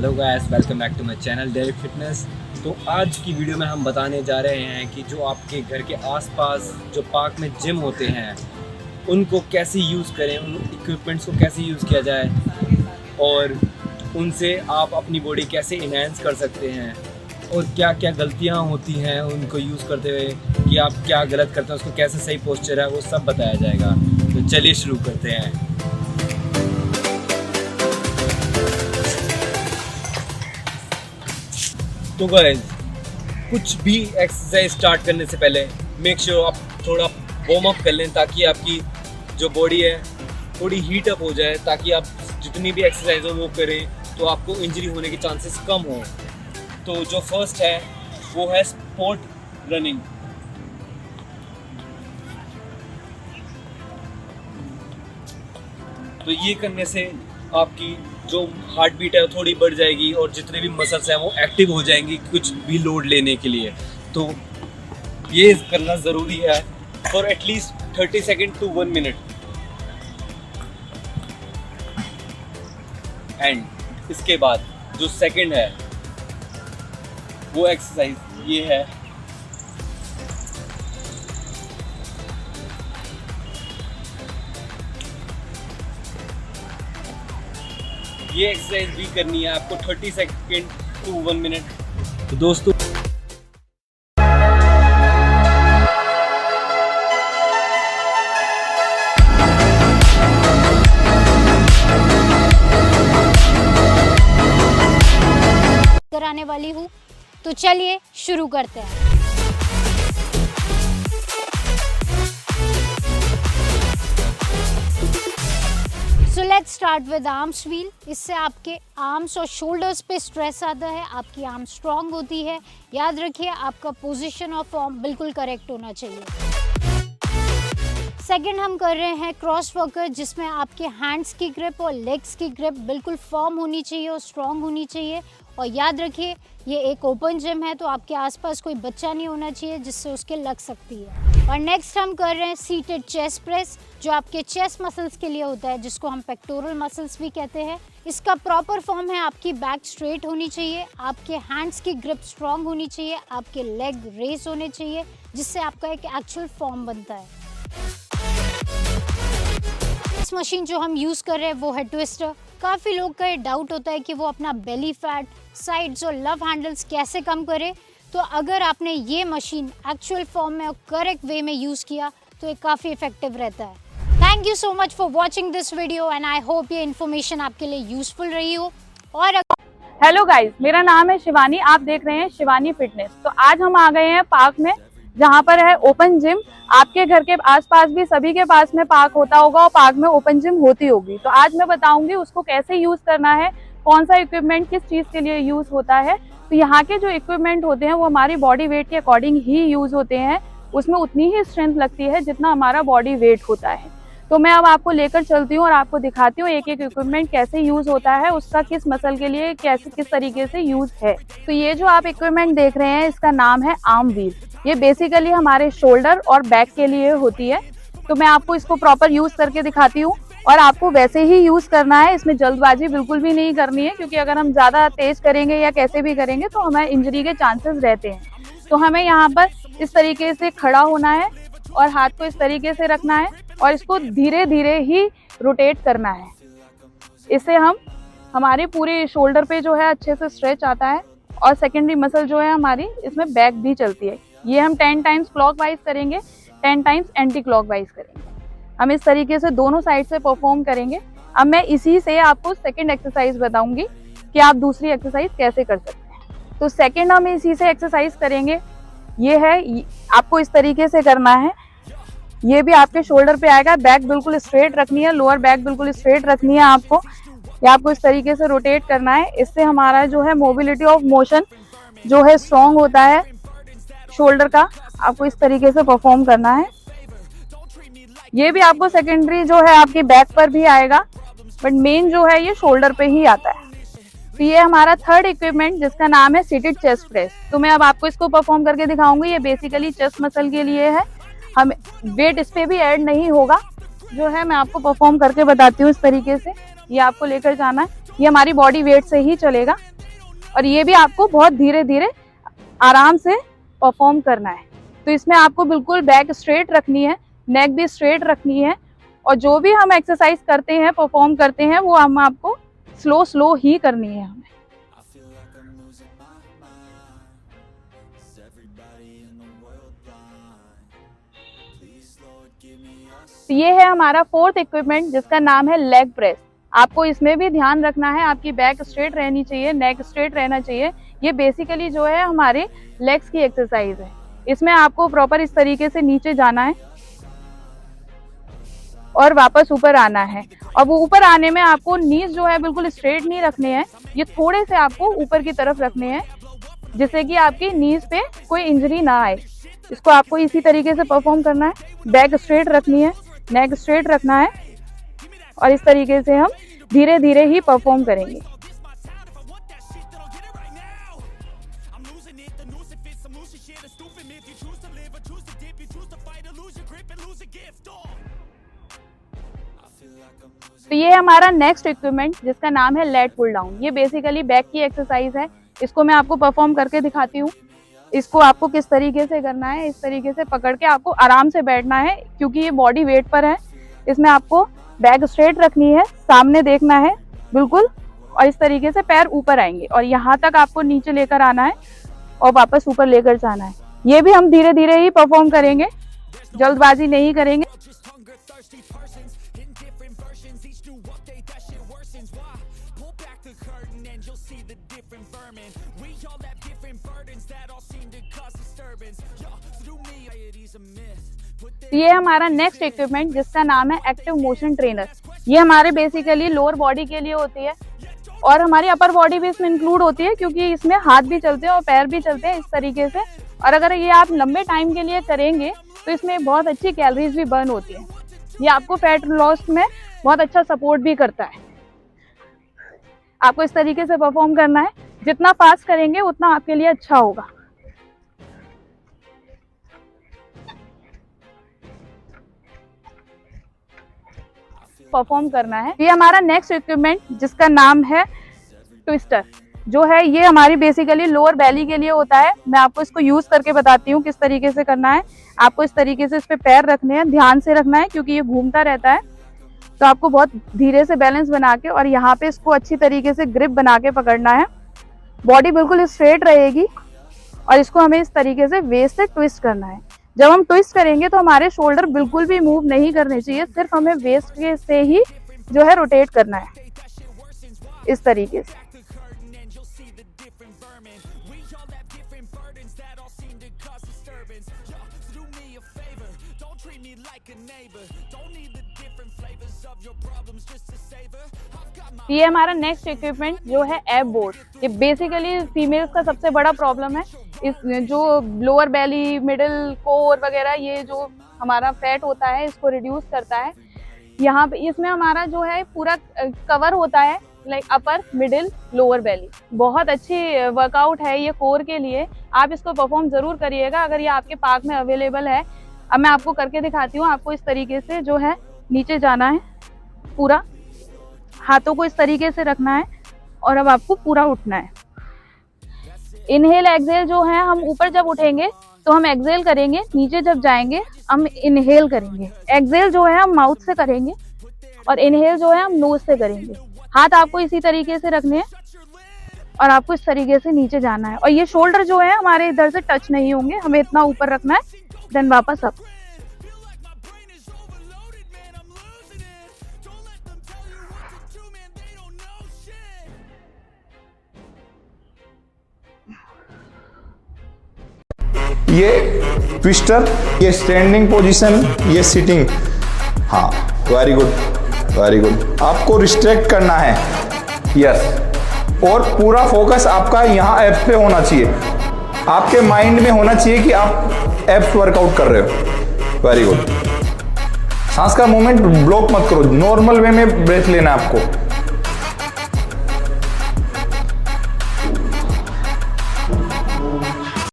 Hello guys, welcome back to my channel Derrick fitness. तो आज की वीडियो में हम बताने जा रहे हैं कि जो आपके घर के आसपास जो पार्क में जिम होते हैं उनको कैसे यूज़ करें, उन इक्विपमेंट्स को कैसे यूज़ किया जाए और उनसे आप अपनी बॉडी कैसे इन्हेंस कर सकते हैं और क्या क्या गलतियां होती हैं उनको यूज़ करते हुए, कि आप क्या गलत करते हैं, उसको कैसे सही पोस्चर है वो सब बताया जाएगा। तो चलिए शुरू करते हैं। तो गाइस, कुछ भी एक्सरसाइज स्टार्ट करने से पहले मेक श्योर आप थोड़ा वार्म अप कर लें, ताकि आपकी जो बॉडी है थोड़ी हीट अप हो जाए, ताकि आप जितनी भी एक्सरसाइज हो वो करें तो आपको इंजरी होने के चांसेस कम हो। तो जो फर्स्ट है वो है स्पोर्ट रनिंग। तो ये करने से आपकी जो हार्ट बीट है वो थोड़ी बढ़ जाएगी और जितने भी मसल्स हैं वो एक्टिव हो जाएंगी कुछ भी लोड लेने के लिए। तो ये करना ज़रूरी है for at least 30 second to 1 minute. And इसके बाद जो सेकंड है वो एक्सरसाइज ये है, ये एक्सरसाइज भी करनी है आपको 30 सेकेंड टू 1 मिनट। तो दोस्तों, कराने वाली हूँ, तो चलिए शुरू करते हैं। So let's start with arms wheel. इससे आपके आर्म्स और शोल्डर्स पे स्ट्रेस आता है, आपकी आर्म स्ट्रांग होती है। याद रखिए, आपका पोजीशन और फॉर्म बिल्कुल करेक्ट होना चाहिए। सेकंड हम कर रहे हैं क्रॉस वर्कर, जिसमें आपके हैंड्स की ग्रिप और लेग्स की ग्रिप बिल्कुल फर्म होनी चाहिए और स्ट्रांग होनी चाहिए। और याद रखिए, ये एक ओपन जिम है, तो आपके आसपास कोई बच्चा नहीं होना चाहिए जिससे उसके लग सकती है। और नेक्स्ट हम कर रहे हैं सीटेड चेस्ट प्रेस, जो आपके चेस्ट मसल्स के लिए होता है, जिसको हम पेक्टोरल मसल्स भी कहते हैं। इसका प्रॉपर फॉर्म है, आपकी बैक स्ट्रेट होनी चाहिए, आपके हैंड्स की ग्रिप स्ट्रांग होनी चाहिए, आपके लेग रेस होने चाहिए, जिससे आपका एक एक्चुअल फॉर्म बनता है। इस मशीन जो हम यूज़ कर रहे हैं वो है ट्विस्टर। काफ़ी लोग का ये डाउट होता है कि वो अपना बेली फैट, साइड्स और लव हैंडल्स कैसे कम करे। तो अगर आपने ये मशीन एक्चुअल फॉर्म में और करेक्ट वे में यूज़ किया तो ये काफ़ी इफेक्टिव रहता है। Thank you so much for watching this video and I hope ये इन्फॉर्मेशन आपके लिए यूजफुल रही हो। और हेलो गाइस, मेरा नाम है शिवानी, आप देख रहे हैं शिवानी फिटनेस। तो आज हम आ गए हैं पार्क में, जहाँ पर है ओपन जिम। आपके घर के आसपास भी सभी के पास में पार्क होता होगा और पार्क में ओपन जिम होती होगी। तो आज मैं बताऊंगी उसको कैसे यूज करना है, कौन सा इक्विपमेंट किस चीज के लिए यूज होता है। तो यहाँ के जो इक्विपमेंट होते हैं वो हमारी बॉडी वेट के अकॉर्डिंग ही यूज होते हैं, उसमें उतनी ही स्ट्रेंथ लगती है जितना हमारा बॉडी वेट होता है। तो मैं अब आपको लेकर चलती हूँ और आपको दिखाती हूँ एक एक इक्विपमेंट कैसे यूज होता है, उसका किस मसल के लिए कैसे किस तरीके से यूज है। तो ये जो आप इक्विपमेंट देख रहे हैं इसका नाम है आर्म व्हील। ये बेसिकली हमारे शोल्डर और बैक के लिए होती है। तो मैं आपको इसको प्रॉपर यूज करके दिखाती हूँ और आपको वैसे ही यूज करना है, इसमें जल्दबाजी बिल्कुल भी नहीं करनी है, क्योंकि अगर हम ज्यादा तेज करेंगे या कैसे भी करेंगे तो हमें इंजरी के चांसेस रहते हैं। तो हमें यहाँ पर इस तरीके से खड़ा होना है और हाथ को इस तरीके से रखना है और इसको धीरे धीरे ही रोटेट करना है। इससे हमारे पूरे शोल्डर पे जो है अच्छे से स्ट्रेच आता है और सेकेंडरी मसल जो है हमारी इसमें बैक भी चलती है। ये हम 10 टाइम्स क्लॉकवाइज करेंगे, 10 टाइम्स एंटी क्लॉकवाइज करेंगे। हम इस तरीके से दोनों साइड से परफॉर्म करेंगे। अब मैं इसी से आपको सेकंड एक्सरसाइज बताऊंगी कि आप दूसरी एक्सरसाइज कैसे कर सकते हैं। तो सेकंड हम इसी से एक्सरसाइज करेंगे। ये है, आपको इस तरीके से करना है। ये भी आपके शोल्डर पे आएगा, बैक बिल्कुल स्ट्रेट रखनी है, लोअर बैक बिल्कुल स्ट्रेट रखनी है आपको। ये आपको इस तरीके से रोटेट करना है। इससे हमारा जो है मोबिलिटी ऑफ मोशन जो है स्ट्रॉन्ग होता है शोल्डर का। आपको इस तरीके से परफॉर्म करना है। ये भी आपको सेकेंडरी जो है आपकी बैक पर भी आएगा, बट मेन जो है ये शोल्डर पे ही आता है। तो ये हमारा थर्ड इक्विपमेंट जिसका नाम है सीटेड चेस्ट प्रेस। तो मैं अब आपको इसको परफॉर्म करके दिखाऊंगी। ये बेसिकली चेस्ट मसल के लिए है, हम वेट इस पे भी ऐड नहीं होगा। जो है मैं आपको परफॉर्म करके बताती हूँ इस तरीके से। ये आपको लेकर जाना है। ये हमारी बॉडी वेट से ही चलेगा और ये भी आपको बहुत धीरे धीरे आराम से परफॉर्म करना है। तो इसमें आपको बिल्कुल बैक स्ट्रेट रखनी है, नेक भी स्ट्रेट रखनी है और जो भी हम एक्सरसाइज करते हैं, परफॉर्म करते हैं, वो हम आपको स्लो ही करनी है हमें। तो ये है हमारा फोर्थ इक्विपमेंट जिसका नाम है लेग प्रेस। आपको इसमें भी ध्यान रखना है, आपकी बैक स्ट्रेट रहनी चाहिए, नेक स्ट्रेट रहना चाहिए। ये बेसिकली जो है हमारे लेग्स की एक्सरसाइज है। इसमें आपको प्रॉपर इस तरीके से नीचे जाना है और वापस ऊपर आना है। और वो ऊपर आने में आपको नीज जो है बिल्कुल स्ट्रेट नहीं रखने हैं, ये थोड़े से आपको ऊपर की तरफ रखने हैं जिससे कि आपकी नीज पे कोई इंजरी ना आए। इसको आपको इसी तरीके से परफॉर्म करना है। बैक स्ट्रेट रखनी है, नेक स्ट्रेट रखना है और इस तरीके से हम धीरे धीरे ही परफॉर्म करेंगे। तो ये हमारा नेक्स्ट इक्विपमेंट जिसका नाम है लेट पुल डाउन। ये बेसिकली बैक की एक्सरसाइज है। इसको मैं आपको परफॉर्म करके दिखाती हूँ। इसको आपको किस तरीके से करना है, इस तरीके से पकड़ के आपको आराम से बैठना है क्योंकि ये बॉडी वेट पर है। इसमें आपको बैक स्ट्रेट रखनी है, सामने देखना है बिल्कुल और इस तरीके से पैर ऊपर आएंगे और यहाँ तक आपको नीचे लेकर आना है और वापस ऊपर लेकर जाना है। ये भी हम धीरे धीरे ही परफॉर्म करेंगे, जल्दबाजी नहीं करेंगे। ये हमारा नेक्स्ट इक्विपमेंट जिसका नाम है एक्टिव मोशन ट्रेनर। ये हमारे बेसिकली लोअर बॉडी के लिए होती है और हमारी अपर बॉडी भी इसमें इंक्लूड होती है क्योंकि इसमें हाथ भी चलते हैं और पैर भी चलते हैं इस तरीके से। और अगर ये आप लंबे टाइम के लिए करेंगे तो इसमें बहुत अच्छी कैलोरीज भी बर्न होती है। ये आपको फैट लॉस में बहुत अच्छा सपोर्ट भी करता है। आपको इस तरीके से परफॉर्म करना है, जितना फास्ट करेंगे उतना आपके लिए अच्छा होगा। परफॉर्म करना है। ये हमारा नेक्स्ट इक्विपमेंट जिसका नाम है ट्विस्टर जो है, ये हमारी बेसिकली लोअर बेली के लिए होता है। मैं आपको इसको यूज करके बताती हूँ किस तरीके से करना है। आपको इस तरीके से इस पे पैर रखने हैं, ध्यान से रखना है क्योंकि ये घूमता रहता है। तो आपको बहुत धीरे से बैलेंस बना के और यहाँ पे इसको अच्छी तरीके से ग्रिप बना के पकड़ना है। बॉडी बिल्कुल स्ट्रेट रहेगी और इसको हमें इस तरीके से वेस्ट से ट्विस्ट करना है। जब हम ट्विस्ट करेंगे तो हमारे शोल्डर बिल्कुल भी मूव नहीं करने चाहिए, सिर्फ हमें वेस्ट के से ही जो है रोटेट करना है इस तरीके से। ये हमारा नेक्स्ट इक्विपमेंट जो है एब बोर्ड। ये बेसिकली फीमेल्स का सबसे बड़ा प्रॉब्लम है। इस जो लोअर बेली, मिडिल कोर वगैरह, ये जो हमारा फैट होता है इसको रिड्यूस करता है। यहाँ पे इसमें हमारा जो है पूरा कवर होता है, लाइक अपर, मिडिल, लोअर बेली। बहुत अच्छी वर्कआउट है ये कोर के लिए। आप इसको परफॉर्म जरूर करिएगा अगर ये आपके पार्क में अवेलेबल है। अब मैं आपको करके दिखाती हूँ। आपको इस तरीके से जो है नीचे जाना है, पूरा हाथों को इस तरीके से रखना है और अब आपको पूरा उठना है। इनहेल एक्सहेल जो है, हम ऊपर जब उठेंगे तो हम एक्सहेल करेंगे, नीचे जब जाएंगे हम इनहेल करेंगे। एक्सहेल जो है हम माउथ से करेंगे और इनहेल जो है हम नोज से करेंगे। हाथ आपको इसी तरीके से रखने हैं और आपको इस तरीके से नीचे जाना है और ये शोल्डर जो है हमारे इधर से टच नहीं होंगे, हमें इतना ऊपर रखना है, देन वापस अप। ये ट्विस्टर, ये स्टैंडिंग पोजीशन, ये सिटिंग। हाँ, वेरी गुड, वेरी गुड। आपको रिस्ट्रिक्ट करना है, यस। और पूरा फोकस आपका यहाँ एब्स पे होना चाहिए। आपके माइंड में होना चाहिए कि आप एब्स वर्कआउट कर रहे हो। Very good. सांस का मूवमेंट ब्लॉक मत करो, नॉर्मल वे में ब्रेथ लेना है आपको।